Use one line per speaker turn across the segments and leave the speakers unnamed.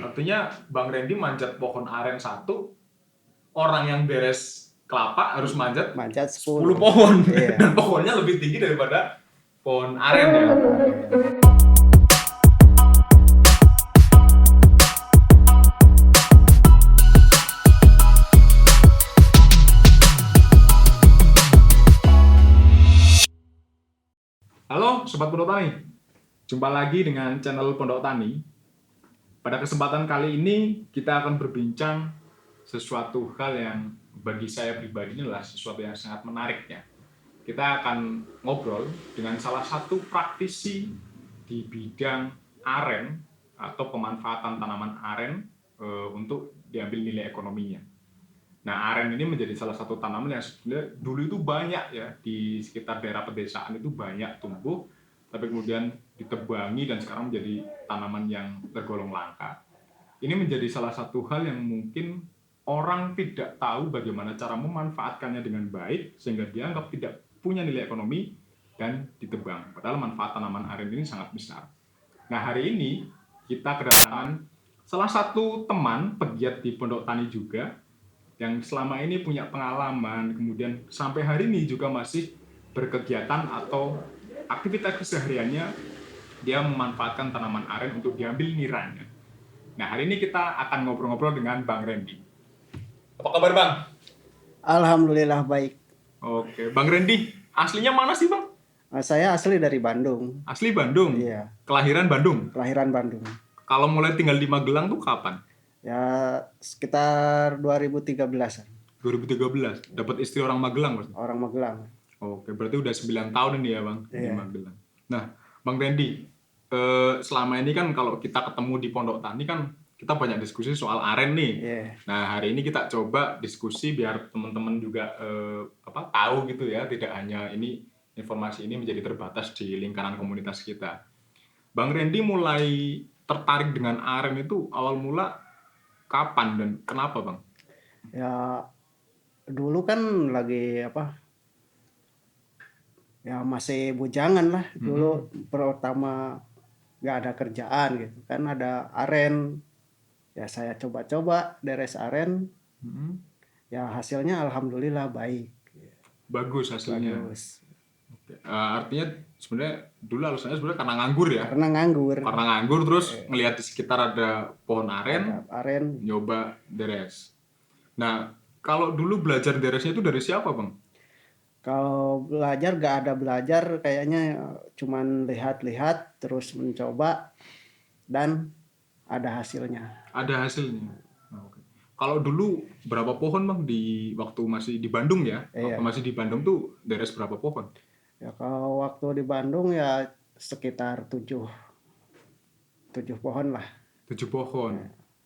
Artinya Bang Randy manjat pohon aren 1, orang yang beres kelapa harus manjat 10 pohon.
Iya.
Dan pohonnya lebih tinggi daripada pohon aren ya. Halo Sobat Pondok Tani, jumpa lagi dengan channel Pondok Tani. Pada kesempatan kali ini kita akan berbincang sesuatu hal yang bagi saya pribadi ini adalah sesuatu yang sangat menarik ya. Kita akan ngobrol dengan salah satu praktisi di bidang aren atau pemanfaatan tanaman aren untuk diambil nilai ekonominya. Nah, aren ini menjadi salah satu tanaman yang sebenarnya dulu itu banyak ya di sekitar daerah pedesaan itu banyak tumbuh, tapi kemudian ditebangi dan sekarang menjadi tanaman yang tergolong langka. Ini menjadi salah satu hal yang mungkin orang tidak tahu bagaimana cara memanfaatkannya dengan baik sehingga dianggap tidak punya nilai ekonomi dan ditebang. Padahal manfaat tanaman aren ini sangat besar. Nah, hari ini kita kedatangan salah satu teman pegiat di Pondok Tani juga yang selama ini punya pengalaman, kemudian sampai hari ini juga masih berkegiatan atau aktivitas kesehariannya dia memanfaatkan tanaman aren untuk diambil niranya. Nah, hari ini kita akan ngobrol-ngobrol dengan Bang Randy. Apa kabar, Bang?
Alhamdulillah baik.
Oke, Bang Randy, aslinya mana sih, Bang?
Saya asli dari Bandung.
Asli Bandung?
Iya.
Kelahiran Bandung?
Kelahiran Bandung.
Kalau mulai tinggal di Magelang tuh kapan?
Ya sekitar 2013-an.
2013. Dapat istri orang Magelang, Mas?
Orang Magelang.
Oke, berarti udah 9 tahun ini ya, Bang, di
Iya.
Magelang. Nah, Bang Randy, selama ini kan kalau kita ketemu di Pondok Tani kan kita banyak diskusi soal aren nih.
Iya.
Nah, hari ini kita coba diskusi biar teman-teman juga tahu gitu ya, tidak hanya ini informasi ini menjadi terbatas di lingkaran komunitas kita. Bang Randy mulai tertarik dengan aren itu awal mula kapan dan kenapa, Bang?
Ya dulu kan lagi ya masih bujangan lah. Dulu pertama nggak ada kerjaan gitu kan, ada aren. Ya saya coba-coba deres aren. Ya hasilnya alhamdulillah baik.
Bagus hasilnya.
Bagus.
Artinya sebenarnya dulu alasannya sebenarnya karena nganggur ya.
Karena nganggur.
Karena nganggur terus ngelihat di sekitar ada pohon aren,
Ada aren.
nyoba deres. Nah, kalau dulu belajar deresnya itu dari siapa, Bang?
Kalau belajar gak ada belajar, kayaknya cuman lihat-lihat terus mencoba dan ada hasilnya.
Ada hasilnya. Oke. Kalau dulu berapa pohon, Bang, di waktu masih di Bandung ya?
Iya.
Waktu masih di Bandung tuh deres berapa pohon?
Ya kalau waktu di Bandung ya sekitar 7 pohon lah.
7 pohon.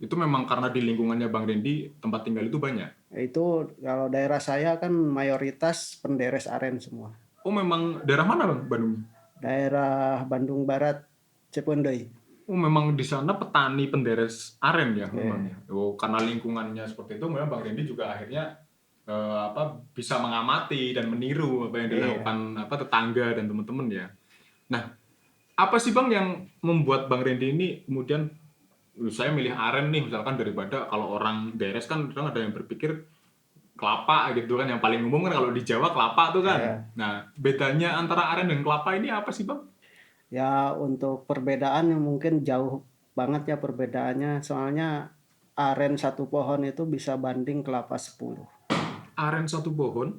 Itu memang karena di lingkungannya Bang Randy tempat tinggal itu banyak.
Itu kalau daerah saya kan mayoritas penderes aren semua.
Oh, memang daerah mana, Bang, Bandung?
Daerah Bandung Barat, Cependei.
Oh, memang di sana petani penderes aren ya memang. Oh, karena lingkungannya seperti itu, memang Bang Randy juga akhirnya bisa mengamati dan meniru apa yang dilakukan tetangga dan teman-teman ya. Nah, apa sih, Bang, yang membuat Bang Randy ini kemudian saya milih aren nih misalkan daripada kalau orang deres kan kadang ada yang berpikir kelapa gitu kan, yang paling umum kan kalau di Jawa kelapa tuh kan.
Iya.
Nah, bedanya antara aren dan kelapa ini apa sih, Bang?
Ya untuk perbedaan mungkin jauh banget ya perbedaannya, soalnya aren satu pohon itu bisa banding kelapa 10.
Aren satu pohon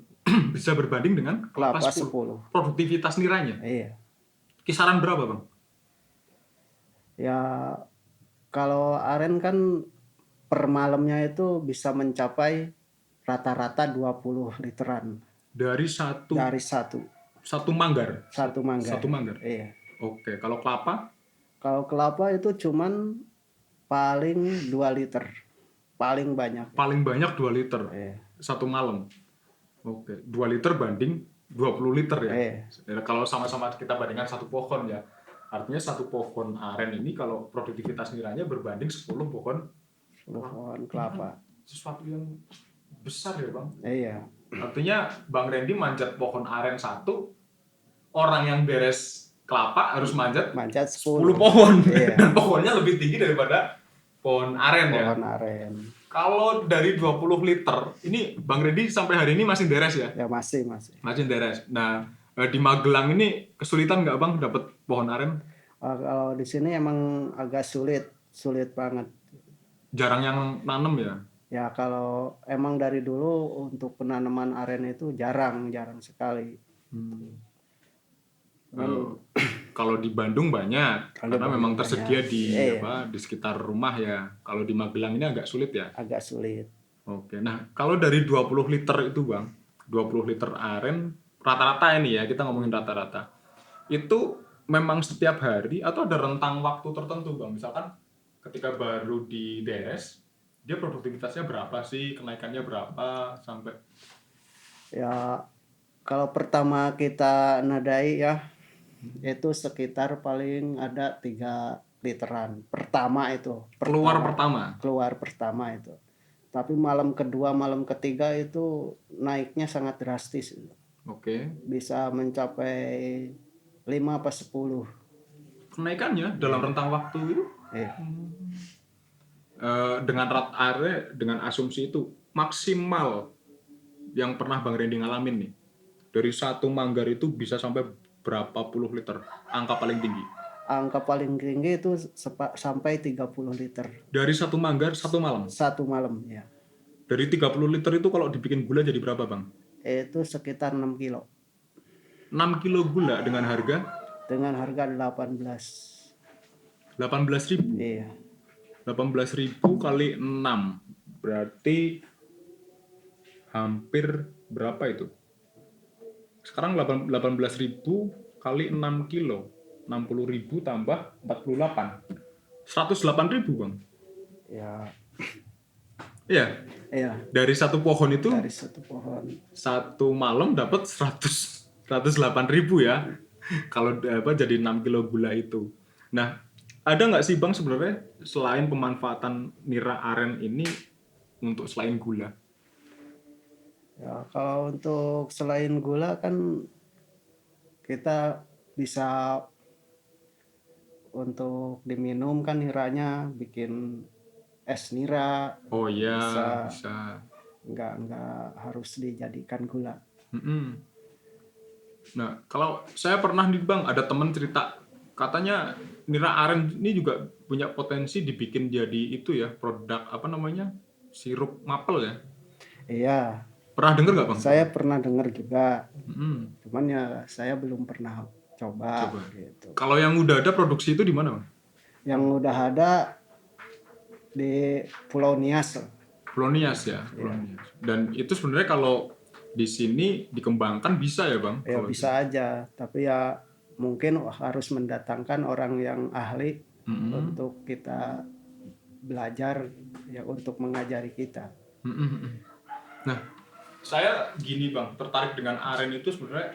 bisa berbanding dengan kelapa 10. Produktivitas niranya?
Iya.
Kisaran berapa, Bang?
Ya kalau aren kan per malamnya itu bisa mencapai rata-rata 20 literan.
Dari satu manggar?
Satu manggar.
Satu manggar?
Iya.
Oke, kalau kelapa?
Kalau kelapa itu cuman paling 2 liter. Paling banyak.
Paling banyak 2 liter?
Iya.
Satu malam? Oke, 2 liter banding 20 liter ya?
Iya.
Kalau sama-sama kita bandingkan satu pohon ya. Artinya satu pohon aren ini kalau produktivitas nilainya berbanding 10 pohon
kelapa.
Sesuatu yang besar ya, Bang?
Iya.
Artinya Bang Randy manjat pohon aren 1, orang yang beres kelapa harus manjat
10
pohon.
Iya.
Dan pohonnya lebih tinggi daripada pohon aren ya.
pohon aren.
Kalau dari 20 liter, ini Bang Redi sampai hari ini masih beres ya?
Ya masih.
Masih beres. Nah, di Magelang ini kesulitan nggak Bang dapat pohon aren?
Kalau di sini emang agak sulit banget.
Jarang yang nanam ya?
Ya kalau emang dari dulu untuk penanaman aren itu jarang sekali. Cuman
Kalau di Bandung banyak,
kalau di
karena
Bandung
memang tersedia
banyak.
di
Iya.
di sekitar rumah ya. Kalau di Magelang ini agak sulit ya.
Agak sulit.
Oke, nah kalau dari 20 liter itu Bang, 20 liter aren, rata-rata ini ya, kita ngomongin rata-rata. Itu memang setiap hari atau ada rentang waktu tertentu Bang? Misalkan ketika baru dideres, dia produktivitasnya berapa sih, kenaikannya berapa, sampai...
Ya kalau pertama kita nadai ya itu sekitar paling ada 3 literan. Pertama itu. Keluar pertama itu. Tapi malam kedua, malam ketiga itu naiknya sangat drastis.
Oke.
Bisa mencapai 5 apa 10.
Kenaikannya dalam rentang waktu itu
Iya.
dengan dengan asumsi itu maksimal yang pernah Bang Randy ngalamin nih, dari satu manggar itu bisa sampai berapa puluh liter, angka paling tinggi?
Angka paling tinggi itu sampai 30 liter.
Dari satu manggar satu malam?
Satu malam ya.
Dari 30 liter itu kalau dibikin gula jadi berapa Bang?
Itu sekitar 6 kilo.
6 kilo gula dengan harga?
Dengan harga 18.
18.000?
Iya.
18.000 kali 6 berarti hampir berapa itu? Sekarang 18.000 kali 6 kilo, 60.000 tambah 48, 108.000 Bang.
Ya.
Iya.
Iya.
Dari satu pohon itu,
Dari satu pohon.
satu malam dapat 108.000 ya. Kalau jadi 6 kilo gula itu. Nah, ada nggak sih Bang sebenarnya selain pemanfaatan nira aren ini untuk selain gula?
Ya, kalau untuk selain gula kan kita bisa untuk diminum kan niranya bikin es nira.
Oh iya,
bisa. Nggak harus dijadikan gula.
Nah, kalau saya pernah nih Bang, ada teman cerita katanya nira aren ini juga punya potensi dibikin jadi itu ya, produk apa namanya, sirup maple ya.
Iya.
Pernah dengar nggak Bang?
Saya pernah dengar juga. Cuman ya saya belum pernah coba. Gitu.
Kalau yang udah ada produksi itu di mana Bang?
Yang udah ada di Pulau Nias.
Pulau Nias ya. Pulau Nias. Dan itu sebenarnya kalau di sini dikembangkan bisa ya Bang?
Ya bisa aja, tapi ya mungkin harus mendatangkan orang yang ahli untuk kita belajar ya, untuk mengajari kita.
Nah, saya gini Bang, tertarik dengan aren itu sebenarnya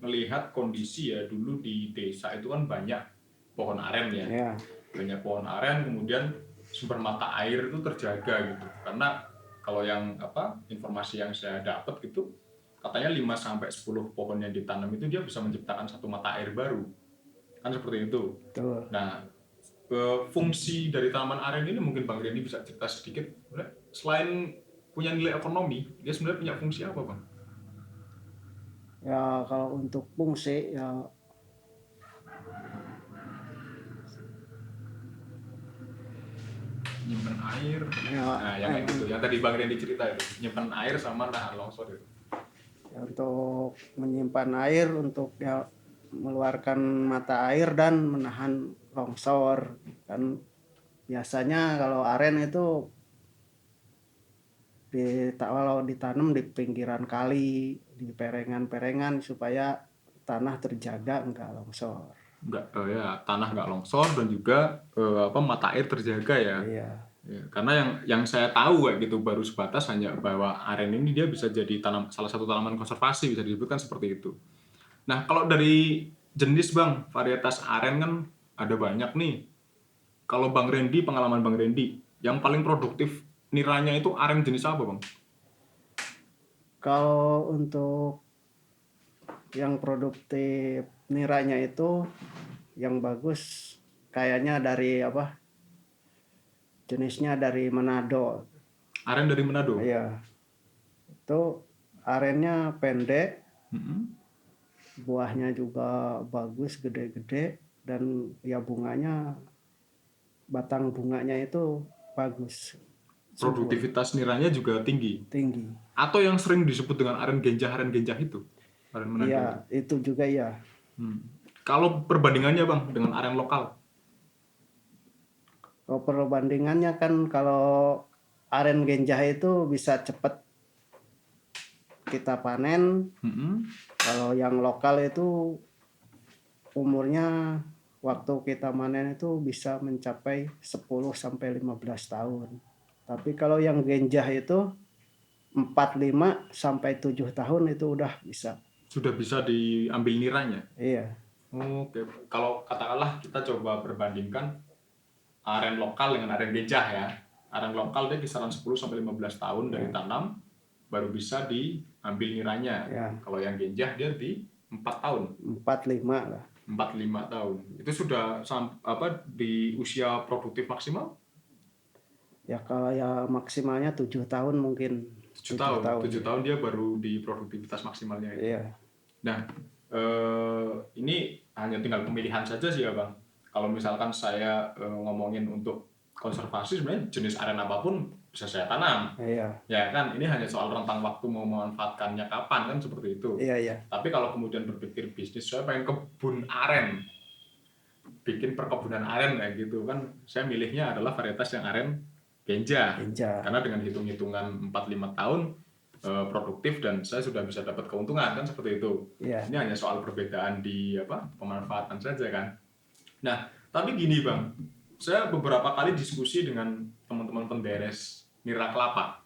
melihat kondisi ya, dulu di desa itu kan banyak pohon aren ya. Banyak pohon aren, kemudian sumber mata air itu terjaga gitu. Karena kalau yang informasi yang saya dapat gitu, katanya 5 sampai 10 pohon yang ditanam itu dia bisa menciptakan satu mata air baru. Kan seperti itu.
Betul.
Nah, fungsi dari tanaman aren ini mungkin Bang Reni bisa cerita sedikit. Selain punya nilai ekonomi, dia sebenarnya punya fungsi apa Bang?
Ya kalau untuk fungsi ya
nyimpen air.
Ya,
nah, yang kayak gitu. Yang tadi Bang Reni cerita itu, nyimpen air sama nahan longsor itu.
Ya, untuk menyimpan air, untuk ya mengeluarkan mata air dan menahan longsor. Kan biasanya kalau aren itu kalau ditanam di pinggiran kali, di perengan-perengan supaya tanah terjaga enggak longsor.
Tanah nggak longsor dan juga mata air terjaga ya.
Iya.
Ya, karena yang saya tahu kayak gitu baru sebatas hanya bahwa aren ini dia bisa jadi salah satu tanaman konservasi, bisa disebutkan seperti itu. Nah, kalau dari jenis Bang, varietas aren kan ada banyak nih. Kalau Bang Randy, pengalaman Bang Randy, yang paling produktif niranya itu aren jenis apa Bang?
Kalau untuk yang produktif niranya itu yang bagus kayaknya dari jenisnya dari Manado.
Aren dari Manado.
Iya. Itu arennya pendek,
Mm-mm.
buahnya juga bagus, gede-gede, dan ya bunganya, batang bunganya itu bagus, subur,
Produktivitas niranya juga tinggi.
tinggi.
Atau yang sering disebut dengan aren genjah itu. Aren Manado itu.
Iya, itu juga ya.
Kalau perbandingannya Bang dengan aren lokal.
Kalau perbandingannya kan, kalau aren genjah itu bisa cepat kita panen.
Mm-mm.
Kalau yang lokal itu umurnya waktu kita panen itu bisa mencapai 10 sampai 15 tahun. Tapi kalau yang genjah itu 45 sampai 7 tahun itu udah bisa.
Sudah bisa diambil niranya.
Iya,
Oke, kalau katakanlah kita coba perbandingkan aren lokal dengan aren genjah ya. Aren lokal dia kisaran 10 sampai 15 tahun dari tanam baru bisa diambil niranya.
Ya.
Kalau yang genjah dia di 4 tahun,
45 lah.
4-5 tahun. Itu sudah di usia produktif maksimal?
Ya kalau ya maksimalnya 7 tahun mungkin.
7 tahun. 7 tahun dia baru di produktivitas maksimalnya.
Iya.
Nah, ini hanya tinggal pemilihan saja sih ya Bang. Kalau misalkan saya ngomongin untuk konservasi, sebenarnya jenis aren apapun bisa saya tanam.
Iya.
Ya kan, ini hanya soal rentang waktu mau memanfaatkannya kapan kan seperti itu.
Iya, iya.
Tapi kalau kemudian berpikir bisnis, saya pengen kebun aren, bikin perkebunan aren kayak gitu kan, saya milihnya adalah varietas yang aren genjah.
Genjah.
Karena dengan hitung-hitungan 4-5 tahun produktif dan saya sudah bisa dapat keuntungan kan seperti itu.
Iya.
Ini hanya soal perbedaan di pemanfaatan saja kan. Nah, tapi gini Bang, saya beberapa kali diskusi dengan teman-teman penderes nira kelapa.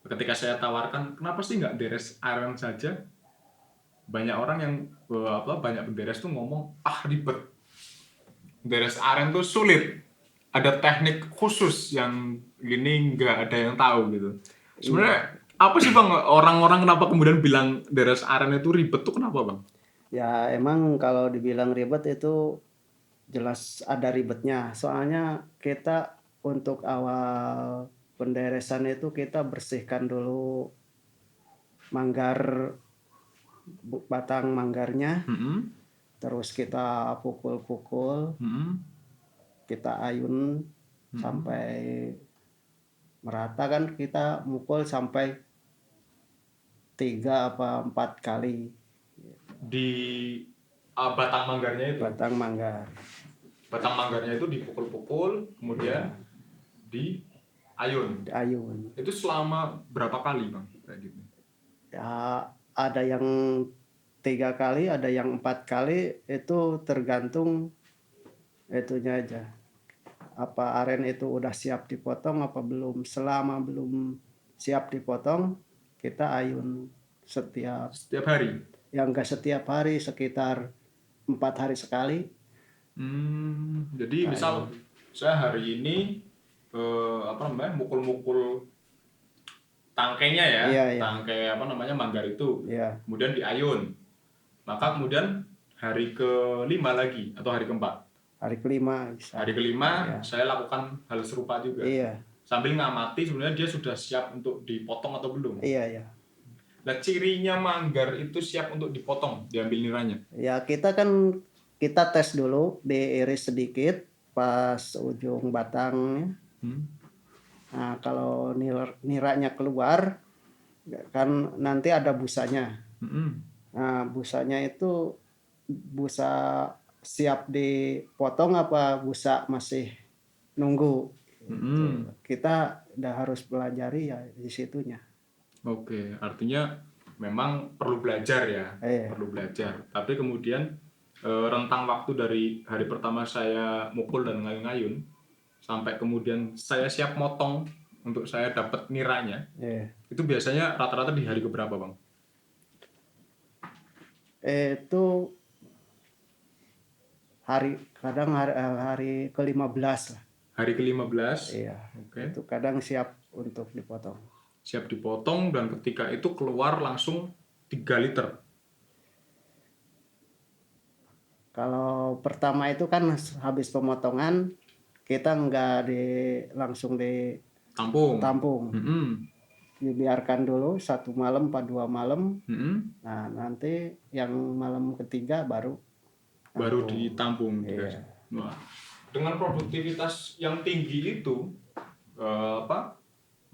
Ketika saya tawarkan, kenapa sih nggak deres aren saja? Banyak orang yang banyak penderes tuh ngomong, ribet. Deres aren tuh sulit. Ada teknik khusus yang gini nggak ada yang tahu gitu. Sebenarnya apa sih Bang, orang-orang kenapa kemudian bilang deres aren itu ribet tuh kenapa Bang?
Ya emang kalau dibilang ribet itu jelas ada ribetnya. Soalnya kita untuk awal penderesan itu kita bersihkan dulu manggar, batang manggarnya. Terus kita pukul-pukul, kita ayun sampai merata kan, kita mukul sampai 3 apa 4 kali.
Di batang manggarnya itu?
Batang manggar.
Batang manggarnya itu dipukul-pukul, kemudian diayun.
Ayun.
Itu selama berapa kali Bang? Kayak gitu.
Ya ada yang 3 kali, ada yang 4 kali, itu tergantung itunya aja. Apa aren itu udah siap dipotong apa belum. Selama belum siap dipotong, kita ayun
setiap hari.
Yang enggak setiap hari, sekitar 4 hari sekali.
Jadi misal saya hari ini mukul-mukul tangkainya ya.
Iya, iya.
Tangkai manggar itu.
Iya.
Kemudian diayun. Maka kemudian hari ke-5 lagi atau hari ke-4?
Hari kelima bisa.
Hari ke-5 saya lakukan hal serupa juga.
Iya.
Sambil ngamati sebenarnya dia sudah siap untuk dipotong atau belum.
Iya, iya.
Nah, cirinya manggar itu siap untuk dipotong, diambil niranya.
Ya kita tes dulu, diiris sedikit pas ujung batangnya. Nah, kalau niranya keluar kan nanti ada busanya. Nah, busanya itu busa siap dipotong apa busa masih nunggu. Kita udah harus pelajari ya di situnya.
Oke, artinya memang perlu belajar ya.
Iya.
Perlu belajar. Tapi kemudian rentang waktu dari hari pertama saya mukul dan ngayun-ngayun sampai kemudian saya siap motong untuk saya dapat niranya.
Iya.
Itu biasanya rata-rata di hari keberapa Bang?
Itu kadang hari ke-15 lah.
Hari ke-15?
Iya.
Oke.
Itu kadang siap untuk dipotong.
Siap dipotong dan ketika itu keluar langsung 3 liter.
Kalau pertama itu kan habis pemotongan kita nggak langsung
Tampung.
ditampung,
Mm-mm.
dibiarkan dulu 1 malam apa 2 malam.
Mm-mm.
Nah nanti yang malam ketiga baru
Baru
tampung.
ditampung.
Iya.
Wah. Dengan produktivitas yang tinggi itu,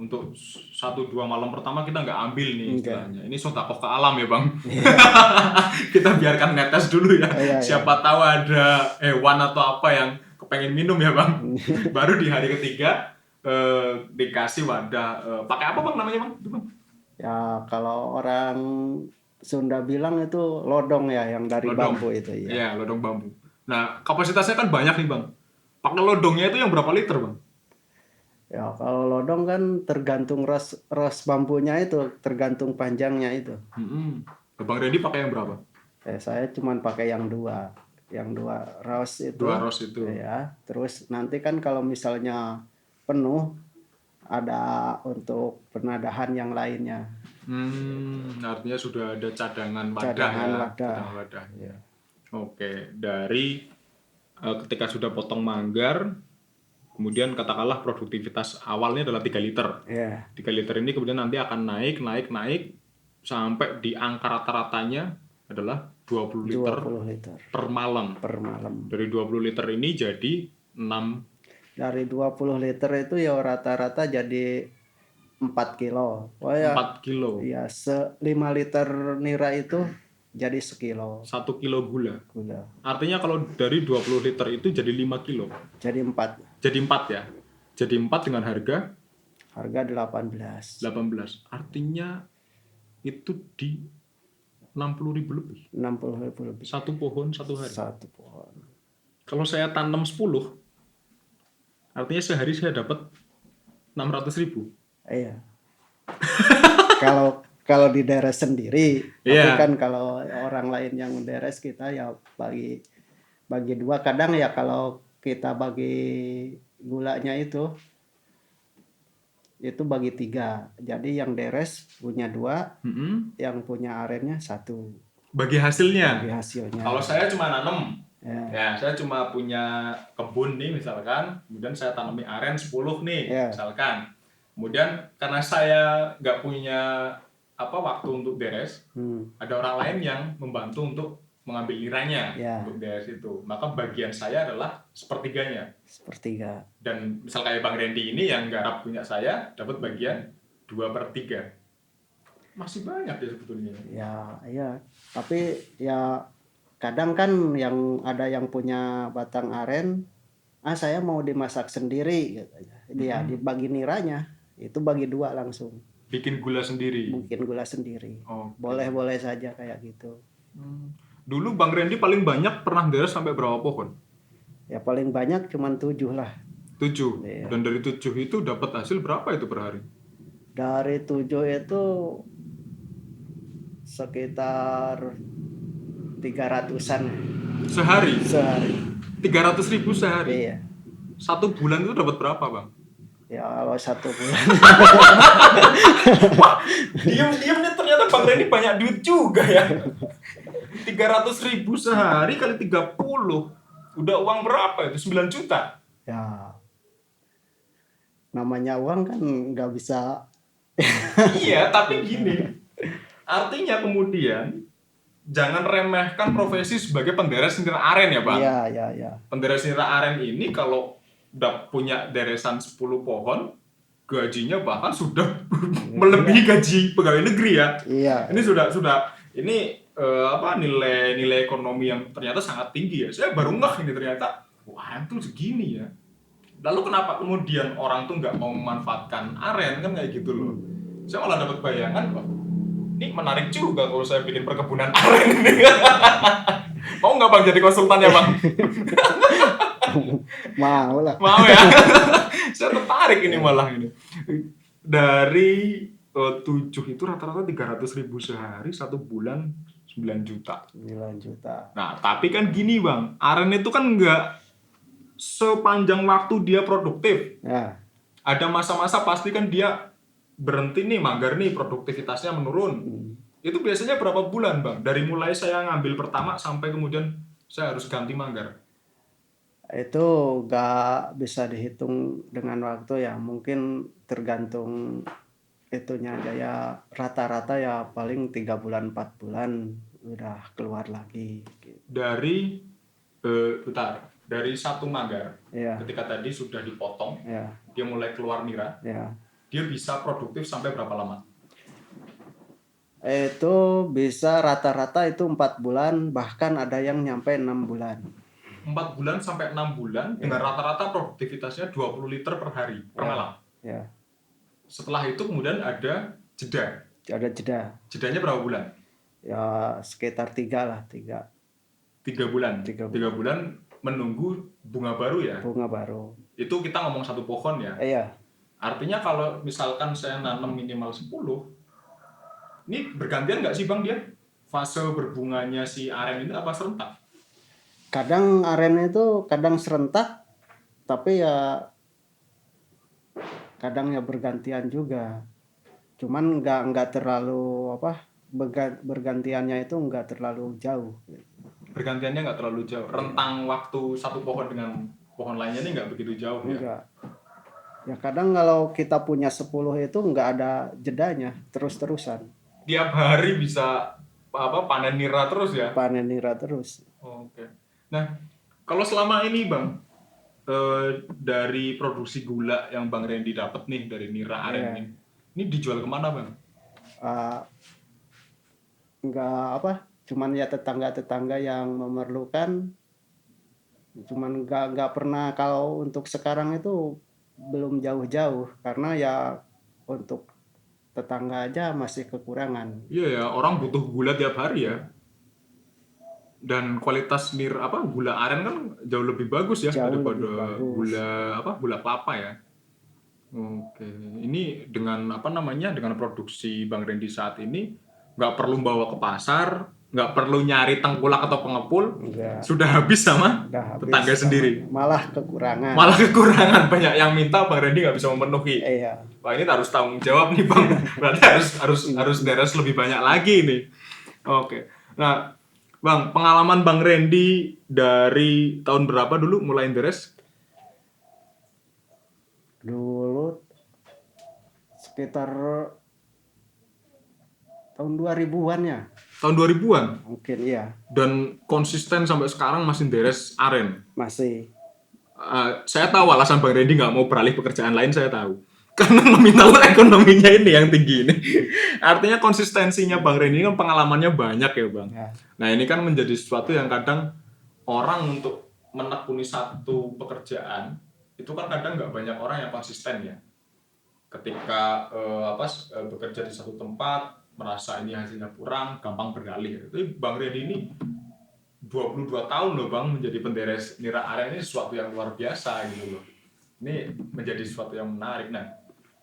untuk 1-2 malam pertama kita nggak ambil nih
Enggak.
istilahnya. Ini sodakoh ke alam ya bang.
Iya.
Kita biarkan netes dulu ya.
Iya,
Siapa tahu ada hewan atau apa yang kepengen minum ya bang. Baru di hari ketiga dikasih wadah. Pakai apa bang namanya bang? Itu, bang?
Ya kalau orang Sunda bilang itu lodong ya, yang dari
Lodong.
bambu itu ya.
Iya, lodong bambu. Nah, kapasitasnya kan banyak nih bang. Pakai lodongnya itu yang berapa liter bang?
Ya kalau lodong kan tergantung ros bambunya itu, tergantung panjangnya itu.
Bang Randy pakai yang berapa?
Saya cuman pakai yang dua ros itu.
2 ros itu.
Ya, terus nanti kan kalau misalnya penuh ada untuk penadahan yang lainnya.
Artinya sudah ada cadangan wadah
Cadangan
ya.
wadah.
Cadangan wadah.
Ya.
Oke, dari ketika sudah potong manggar, kemudian katakanlah produktivitas awalnya adalah 3 liter.
Ya.
3 liter ini kemudian nanti akan naik sampai di angka rata-ratanya adalah 20 liter
20 liter
per malam.
per malam.
Dari 20 liter ini jadi 6.
Dari 20 liter itu ya rata-rata jadi 4 kilo. Oh ya,
4 kilo.
ya 5 liter nira itu jadi sekilo
1 kilo gula.
gula.
Artinya kalau dari 20 liter itu jadi 5 kilo.
Jadi 4.
Jadi 4 ya. Jadi 4 dengan harga
Harga 18.
18. Artinya itu di 60.000 lebih.
60.000 lebih.
Satu pohon satu hari.
Satu pohon.
Kalau saya tanam 10, artinya sehari saya dapat 600.000.
Iya. Kalau di daerah sendiri, tapi
Iya.
kan kalau orang lain yang deres kita ya bagi dua. Kadang ya kalau kita bagi gulanya itu bagi 3. Jadi yang deres punya 2, yang punya arennya 1.
Bagi hasilnya.
Bagi hasilnya.
Kalau saya cuma nanam,
Ya.
saya cuma punya kebun nih misalkan, kemudian saya tanami aren 10 nih
Ya.
misalkan. Kemudian karena saya nggak punya waktu untuk deres, ada orang lain yang membantu untuk mengambil niranya
Ya.
untuk deres itu. Maka bagian saya adalah sepertiganya.
Sepertiga.
Dan misal kayak Bang Randy ini yang garap punya saya dapat bagian 2/3. Masih banyak ya sebetulnya.
Ya. Tapi ya kadang kan yang ada yang punya batang aren, saya mau dimasak sendiri katanya. Dia dibagi niranya, itu bagi 2 langsung.
Bikin gula sendiri.
Mungkin gula sendiri.
Oh.
Boleh saja kayak gitu.
Dulu Bang Randy paling banyak pernah deres sampai berapa pohon?
Ya paling banyak cuman 7 lah.
7.
Iya.
Dan dari 7 itu dapat hasil berapa itu per hari?
Dari 7 itu sekitar 300-an
Sehari?
sehari.
300.000 sehari?
Iya.
1 bulan itu dapat berapa Bang?
Ya kalau 1 bulan.
Wah, diam-diam nih ternyata Bang Randy banyak duit juga ya. 300.000 sehari kali 30. Udah uang berapa itu? 9 juta?
Ya. Namanya uang kan nggak bisa.
Iya, tapi gini. Artinya kemudian jangan remehkan profesi sebagai penderes nira aren ya, Bang.
Iya.
Penderes nira aren ini kalau udah punya deresan 10 pohon, gajinya bahkan sudah melebihi gaji pegawai negeri ya.
Iya.
Ini ini nilai ekonomi yang ternyata sangat tinggi ya. Saya baru ngeh ini ternyata aren tuh segini ya. Lalu kenapa kemudian orang tuh nggak mau memanfaatkan aren kan kayak gitu loh. Saya malah dapat bayangan kok. Ini menarik juga kalau saya bikin perkebunan aren ini. Mau nggak Bang jadi konsultan ya Bang?
Mau lah.
Mau ya. Saya tertarik ini malah ini. Dari 7 itu rata-rata 300.000 sehari, 1 bulan 9 juta.
9 juta.
Nah, tapi kan gini Bang, aren itu kan nggak sepanjang waktu dia produktif.
Ya.
Ada masa-masa pasti kan dia berhenti nih, manggar nih, produktivitasnya menurun. Itu biasanya berapa bulan Bang? Dari mulai saya ngambil pertama sampai kemudian saya harus ganti manggar.
Itu nggak bisa dihitung dengan waktu ya, mungkin tergantung itunya aja ya, rata-rata ya paling 3 bulan 4 bulan udah keluar lagi gitu.
Dari dari satu manggar,
Iya,
ketika tadi sudah dipotong,
iya,
dia mulai keluar nira,
iya.
dia bisa produktif sampai berapa lama?
Itu bisa rata-rata itu 4 bulan, bahkan ada yang nyampe 6 bulan.
4 bulan sampai 6 bulan dengan
Iya,
rata-rata produktivitasnya 20 liter per hari, per
iya,
malam.
iya.
Setelah itu kemudian ada jeda.
Ada jeda.
Jedanya berapa bulan?
Ya sekitar 3 lah, 3,
3 bulan.
3
Tiga
bulan.
bulan menunggu bunga baru ya.
Bunga baru.
Itu kita ngomong satu pohon ya.
Iya,
Artinya kalau misalkan saya nanam minimal 10, ini bergantian nggak sih Bang dia? Fase berbunganya si aren ini apa serentak?
kadang aren itu kadang serentak, tapi ya kadang ya bergantian juga. Cuman nggak terlalu apa, bergantiannya itu nggak terlalu jauh.
Bergantiannya nggak terlalu jauh. Rentang waktu satu pohon dengan pohon lainnya ini nggak begitu jauh ya.
Enggak. Ya kadang kalau kita punya 10 itu nggak ada jedanya, terus-terusan.
Tiap hari bisa panen nira terus ya.
Panen nira terus.
Oke. Nah, kalau selama ini Bang, dari produksi gula yang Bang Randy dapat nih dari nira aren
Iya.
ini dijual kemana Bang?
Ah, nggak apa, cuman ya tetangga-tetangga yang memerlukan, cuman nggak pernah, kalau untuk sekarang itu belum jauh-jauh karena ya untuk tetangga aja masih kekurangan.
Iya ya, orang butuh gula tiap hari ya. Dan kualitas gula aren kan jauh lebih bagus ya
Jauh lebih
daripada
bagus.
gula kelapa ya. Oke, ini dengan dengan produksi Bang Randy saat ini nggak perlu bawa ke pasar, nggak perlu nyari tengkulak atau pengepul,
Enggak,
sudah habis sama
udah habis
tetangga
sama,
sendiri.
malah kekurangan.
Malah kekurangan, banyak yang minta Bang Randy nggak bisa memenuhi.
Iya,
Wah, ini harus tanggung jawab nih Bang. Berarti harus deres lebih banyak lagi nih. Oke. Nah, Bang, pengalaman Bang Randy dari tahun berapa dulu mulai deres?
dulu sekitar tahun 2000-an ya,
Tahun 2000-an.
mungkin iya,
Dan konsisten sampai sekarang masih deres aren.
masih.
Saya tahu alasan Bang Randy nggak mau beralih pekerjaan lain, saya tahu. Karena nominal ekonominya ini yang tinggi ini. Artinya konsistensinya Bang Randy kan pengalamannya banyak ya Bang.
Ya,
Nah ini kan menjadi sesuatu yang kadang orang untuk menekuni satu pekerjaan itu kan kadang nggak banyak orang yang konsisten ya. Ketika bekerja di satu tempat merasa ini hasilnya kurang, gampang beralih. Tapi Bang Randy ini 22 tahun loh Bang menjadi penderes nira aren, ini sesuatu yang luar biasa gitu loh. Ini menjadi sesuatu yang menarik. Nah,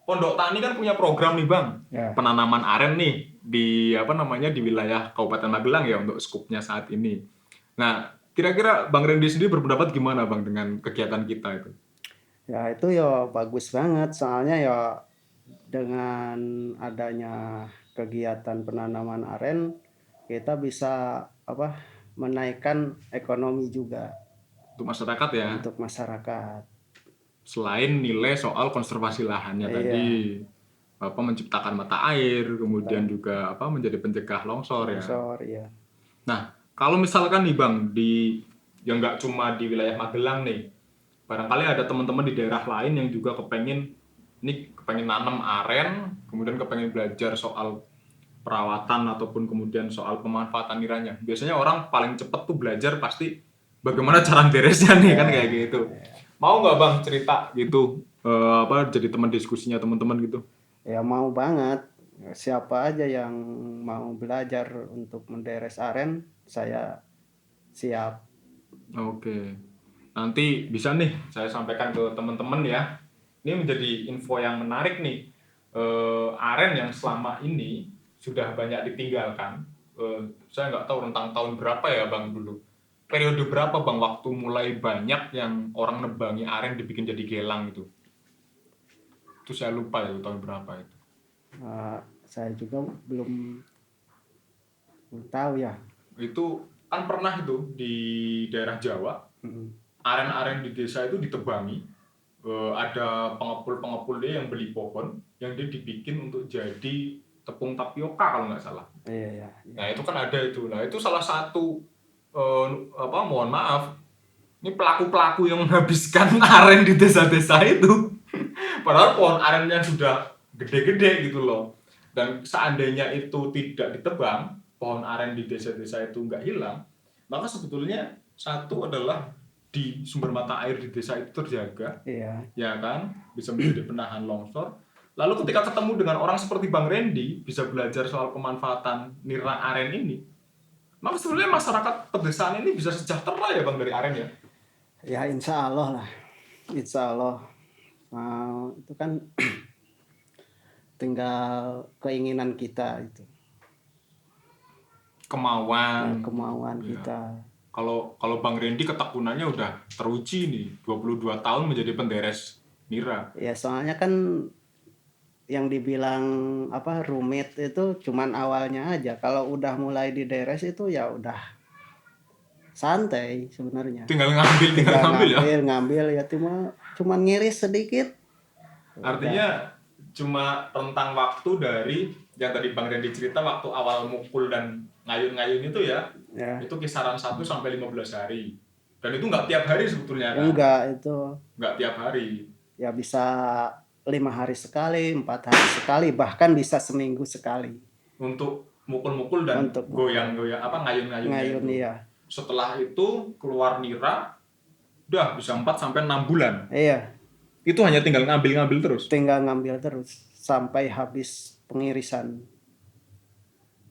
Pondok Tani kan punya program nih Bang,
ya.
penanaman aren nih di di wilayah Kabupaten Magelang ya untuk skupnya saat ini. Nah, kira-kira Bang Randy sendiri berpendapat gimana Bang dengan kegiatan kita itu?
Ya itu ya bagus banget, soalnya ya dengan adanya kegiatan penanaman aren kita bisa apa, menaikkan ekonomi juga
Untuk masyarakat ya,
untuk masyarakat.
selain nilai soal konservasi lahannya
Iya,
tadi, menciptakan mata air, kemudian juga menjadi pencegah longsor ya.
longsor ya.
Nah, kalau misalkan nih Bang, yang nggak cuma di wilayah Magelang nih, barangkali ada teman-teman di daerah lain yang juga kepengen nanam aren, kemudian kepengen belajar soal perawatan ataupun kemudian soal pemanfaatan niranya. Biasanya orang paling cepet tuh belajar pasti bagaimana cara beresnya nih kan kayak gitu. Mau nggak Bang cerita gitu, jadi teman diskusinya teman-teman gitu?
Ya mau banget. Siapa aja yang mau belajar untuk menderes aren, saya siap.
Oke. Nanti bisa nih saya sampaikan ke teman-teman ya. Ini menjadi info yang menarik nih. Aren yang selama ini sudah banyak ditinggalkan. Saya nggak tahu rentang tahun berapa ya Bang dulu. Periode berapa Bang waktu mulai banyak yang orang nebangi aren dibikin jadi gelang itu. Itu saya lupa ya tahun berapa itu.
Saya juga belum tahu ya.
Itu kan pernah itu di daerah Jawa
Mm.
aren-aren di desa itu ditebangi. Ada pengepul-pengepul dia yang beli pohon yang dia dibikin untuk jadi tepung tapioka kalau nggak salah.
Iya.
Nah itu kan ada itu. Nah itu salah satu mohon maaf, ini pelaku-pelaku yang menghabiskan aren di desa-desa itu. Padahal pohon arennya sudah gede-gede gitu loh. Dan seandainya itu tidak ditebang, pohon aren di desa-desa itu nggak hilang, maka sebetulnya satu adalah di sumber mata air di desa itu terjaga,
Iya.
ya kan, bisa menjadi penahan longsor. Lalu ketika ketemu dengan orang seperti Bang Randy, bisa belajar soal pemanfaatan nira aren ini, maka sebenarnya masyarakat pedesaan ini bisa sejahtera ya Bang dari aren ya.
Ya insya Allah lah. Insya Allah. Itu kan tinggal keinginan kita itu.
Kemauan.
Kemauan
Ya.
kita.
Kalau Bang Randy ketekunannya udah teruji nih, 22 tahun menjadi penderes nira.
Ya soalnya kan yang dibilang rumit itu cuman awalnya aja. Kalau udah mulai dideres itu ya udah santai sebenarnya.
Tinggal ngambil ya.
Ya cuma ngiris sedikit.
Artinya cuma rentang waktu dari yang tadi Bang Randy cerita waktu awal mukul dan ngayun-ngayun itu ya. Itu kisaran 1 sampai 15 hari. Dan itu nggak tiap hari sebetulnya kan? Nggak tiap hari.
Ya bisa 5 hari sekali, 4 hari sekali, bahkan bisa seminggu sekali.
Untuk mukul-mukul dan goyang-goyang ngayun-ngayun.
Iya.
Setelah itu keluar nira, udah bisa 4 sampai 6 bulan.
Iya.
Itu hanya tinggal ngambil terus?
Tinggal ngambil terus sampai habis pengirisan.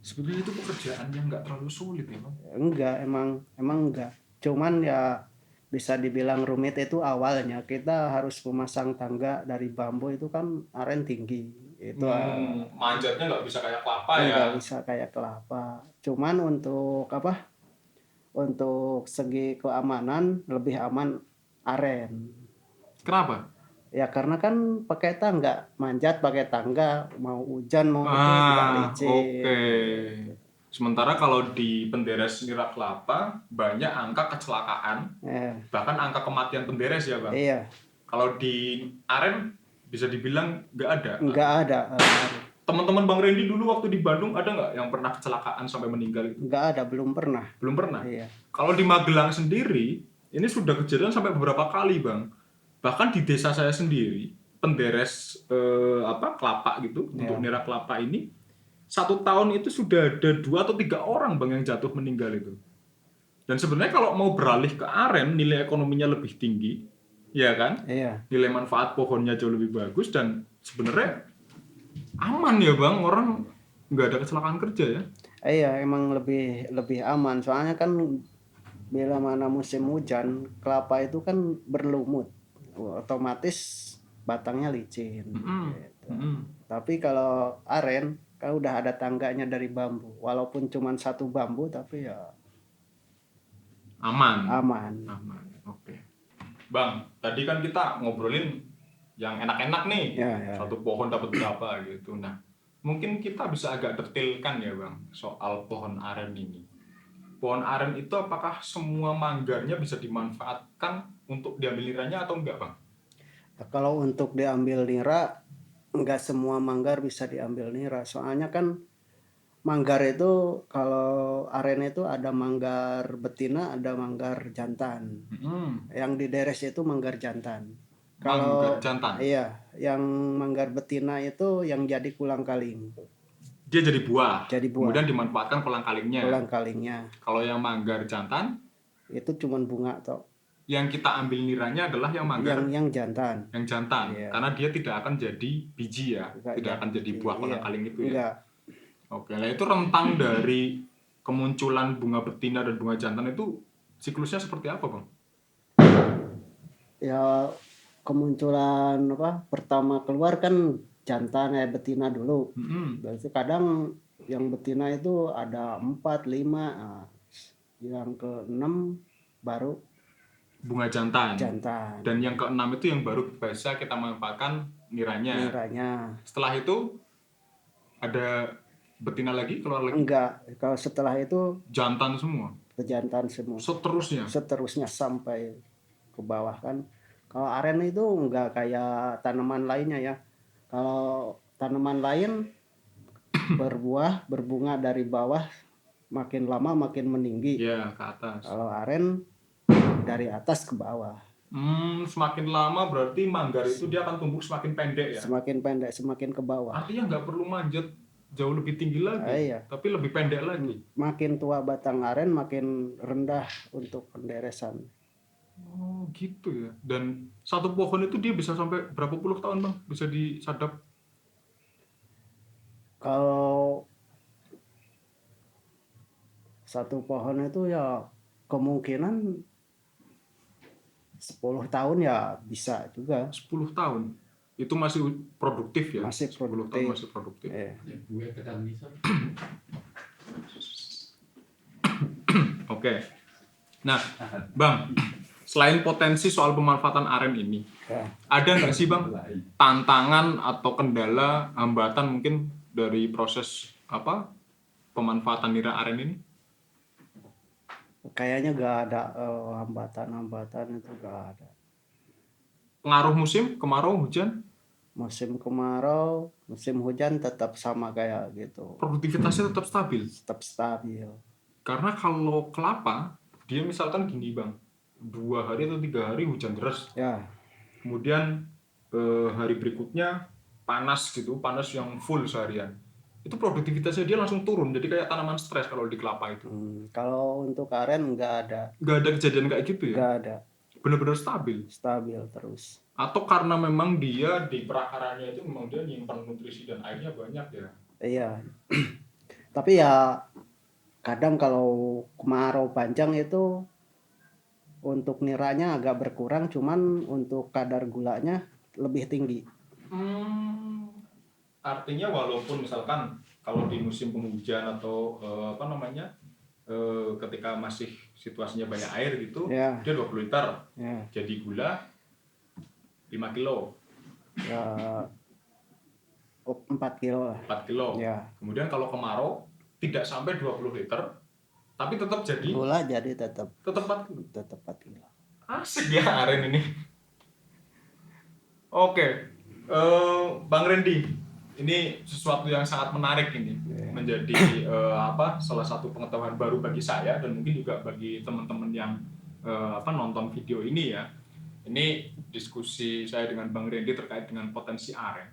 Sebenarnya itu pekerjaan yang nggak terlalu sulit ya Bang?
Enggak, emang enggak. Cuman ya bisa dibilang rumit itu awalnya. Kita harus memasang tangga dari bambu itu kan aren tinggi. Itu
manjatnya nggak bisa kayak kelapa ya?
Nggak bisa kayak kelapa. Cuman untuk untuk segi keamanan lebih aman aren.
Kenapa?
Ya karena kan pakai tangga, manjat pakai tangga, mau hujan mau itu tidak licin.
Oke. Sementara kalau di penderes nira kelapa banyak angka kecelakaan, bahkan angka kematian penderes ya Bang?
Iya.
Kalau di aren bisa dibilang nggak ada?
Nggak ada.
Teman-teman Bang Randy dulu waktu di Bandung ada nggak yang pernah kecelakaan sampai meninggal itu?
Nggak ada, belum pernah.
Belum pernah?
Iya.
Kalau di Magelang sendiri, ini sudah kejadian sampai beberapa kali Bang. Bahkan di desa saya sendiri, penderes kelapa gitu, untuk nira kelapa ini, 1 tahun itu sudah ada 2 atau 3 orang Bang yang jatuh meninggal itu. Dan sebenarnya kalau mau beralih ke aren, nilai ekonominya lebih tinggi, ya kan?
Iya.
Nilai manfaat pohonnya jauh lebih bagus dan sebenarnya aman ya Bang, orang nggak ada kecelakaan kerja ya?
Iya, emang lebih aman. Soalnya kan bila mana musim hujan, kelapa itu kan berlumut, otomatis batangnya licin. Gitu. Tapi kalau aren kan udah ada tangganya dari bambu, walaupun cuma 1 bambu tapi ya
aman. Oke. Bang, tadi kan kita ngobrolin yang enak-enak nih, satu pohon dapat berapa gitu. Nah, mungkin kita bisa agak detailkan ya Bang soal pohon aren ini. Pohon aren itu apakah semua manggarnya bisa dimanfaatkan untuk diambil niranya atau enggak Bang?
Nah, kalau untuk diambil nira, enggak semua manggar bisa diambil nira. Soalnya kan manggar itu kalau aren itu ada manggar betina, ada manggar jantan. Yang dideres itu manggar jantan.
Manggar jantan?
Iya, yang manggar betina itu yang jadi kulang-kaling.
Dia jadi buah. Kemudian dimanfaatkan kolang-kalingnya. Kalau yang manggar jantan?
Itu cuma bunga toh.
Yang kita ambil niranya adalah yang manggar?
Yang jantan.
Yang jantan, karena dia tidak akan jadi biji ya? Tidak akan jadi buah kolang-kaling itu ya?
Enggak.
Oke, nah itu rentang dari kemunculan bunga betina dan bunga jantan itu siklusnya seperti apa Bang?
Ya kemunculan pertama keluar kan jantan betina dulu. Berarti kadang yang betina itu ada 4, 5, yang ke-6 baru
bunga jantan. Dan yang ke-6 itu yang baru bisa kita manfaatkan niranya. Setelah itu ada betina lagi keluar lagi?
Enggak, kalau setelah itu
jantan semua.
Jantan semua.
Seterusnya
sampai ke bawah kan. Kalau aren itu nggak kayak tanaman lainnya ya. Kalau tanaman lain berbuah, berbunga dari bawah, makin lama makin meninggi.
Ya, ke atas.
Kalau aren dari atas ke bawah.
Semakin lama berarti manggar itu dia akan tumbuh semakin pendek ya?
Semakin pendek, semakin ke bawah.
Artinya nggak perlu manjat jauh lebih tinggi lagi,
Iya.
tapi lebih pendek lagi.
Makin tua batang aren, makin rendah untuk penderesan.
Oh gitu ya. Dan satu pohon itu dia bisa sampai berapa puluh tahun bang? Bisa disadap?
Kalau satu pohon itu ya kemungkinan 10 tahun ya bisa juga.
10 tahun. Itu masih produktif ya?
Masih
10 tahun
produktif.
masih produktif.
Iya.
Oke. Nah, bang, selain potensi soal pemanfaatan aren ini,
Ya.
ada nggak sih bang tantangan atau kendala, hambatan mungkin dari proses pemanfaatan nira aren ini?
Kayaknya nggak ada hambatan-hambatan itu nggak ada.
Pengaruh musim, kemarau, hujan,
Musim kemarau, musim hujan tetap sama kayak gitu,
produktivitasnya tetap stabil.
tetap stabil.
Karena kalau kelapa, dia misalkan gini bang, 2 hari atau 3 hari hujan deras,
Ya,
kemudian hari berikutnya panas gitu, panas yang full seharian. Itu produktivitasnya dia langsung turun, jadi kayak tanaman stres kalau di kelapa itu.
kalau untuk aren nggak ada,
Nggak ada kejadian kayak gitu ya?
nggak ada,
Benar-benar stabil.
stabil terus.
Atau karena memang dia di perakaranya itu memang dia nyimpan nutrisi dan airnya banyak ya?
Iya. Tapi ya kadang kalau kemarau panjang itu untuk niranya agak berkurang, cuman untuk kadar gulanya lebih tinggi.
Artinya walaupun misalkan kalau di musim penghujan atau ketika masih situasinya banyak air gitu,
Ya.
dia 20 liter,
Ya,
jadi gula 5 kilo,
ya 4 kilo lah.
4 kilo.
Ya.
Kemudian kalau kemarau tidak sampai 20 liter, tapi tetap jadi
Gula jadi tetap
4 kilo.
tetap 4 kilo.
Asik ya aren ini. Oke, Bang Randy, ini sesuatu yang sangat menarik ini, menjadi salah satu pengetahuan baru bagi saya dan mungkin juga bagi teman-teman yang nonton video ini ya. Ini diskusi saya dengan Bang Randy terkait dengan potensi aren.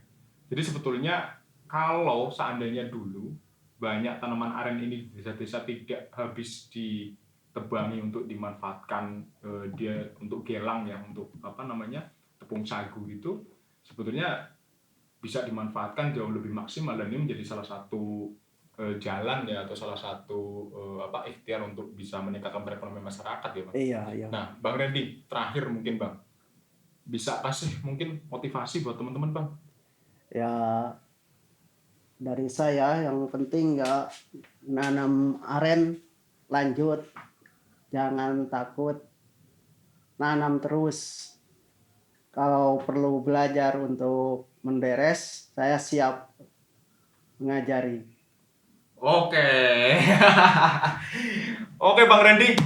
Jadi sebetulnya kalau seandainya dulu banyak tanaman aren ini di desa-desa tidak habis ditebangi untuk dimanfaatkan dia untuk gelang ya, untuk tepung sagu itu, sebetulnya bisa dimanfaatkan jauh lebih maksimal dan ini menjadi salah satu jalan ya, atau salah satu ikhtiar untuk bisa meningkatkan perekonomian masyarakat ya Bang.
Iya, iya.
Nah Bang Randy, terakhir mungkin Bang, bisa kasih mungkin motivasi buat teman-teman Bang?
Ya dari saya yang penting ya nanam aren, lanjut, jangan takut, nanam terus. Kalau perlu belajar untuk menderes, saya siap mengajari.
Oke. Oke Bang Randy,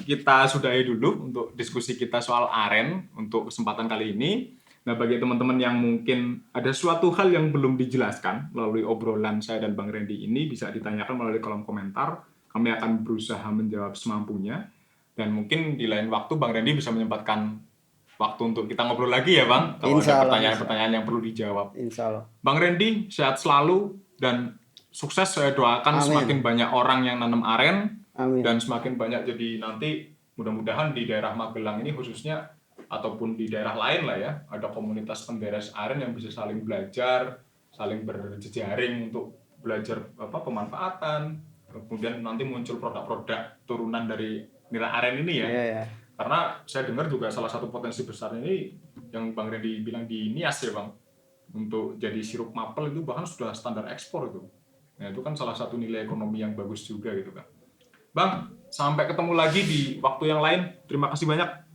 kita sudahi dulu untuk diskusi kita soal aren untuk kesempatan kali ini. Nah, bagi teman-teman yang mungkin ada suatu hal yang belum dijelaskan melalui obrolan saya dan Bang Randy ini, bisa ditanyakan melalui kolom komentar. Kami akan berusaha menjawab semampunya. Dan mungkin di lain waktu Bang Randy bisa menyempatkan waktu untuk kita ngobrol lagi ya Bang, kalau ada pertanyaan-pertanyaan yang perlu dijawab.
Insya Allah.
Bang Randy, sehat selalu dan sukses. Saya doakan semakin banyak orang yang nanam aren.
Amin.
Dan semakin banyak, jadi nanti mudah-mudahan di daerah Magelang ini khususnya ataupun di daerah lain lah ya, ada komunitas penderes aren yang bisa saling belajar, saling berjejaring untuk belajar pemanfaatan. Kemudian nanti muncul produk-produk turunan dari nira aren ini ya.
Iya, ya.
Karena saya dengar juga salah satu potensi besarnya ini yang Bang Randy bilang di Nias ya Bang, untuk jadi sirup maple itu bahkan sudah standar ekspor itu. Nah itu kan salah satu nilai ekonomi yang bagus juga gitu kan. Bang, sampai ketemu lagi di waktu yang lain. Terima kasih banyak.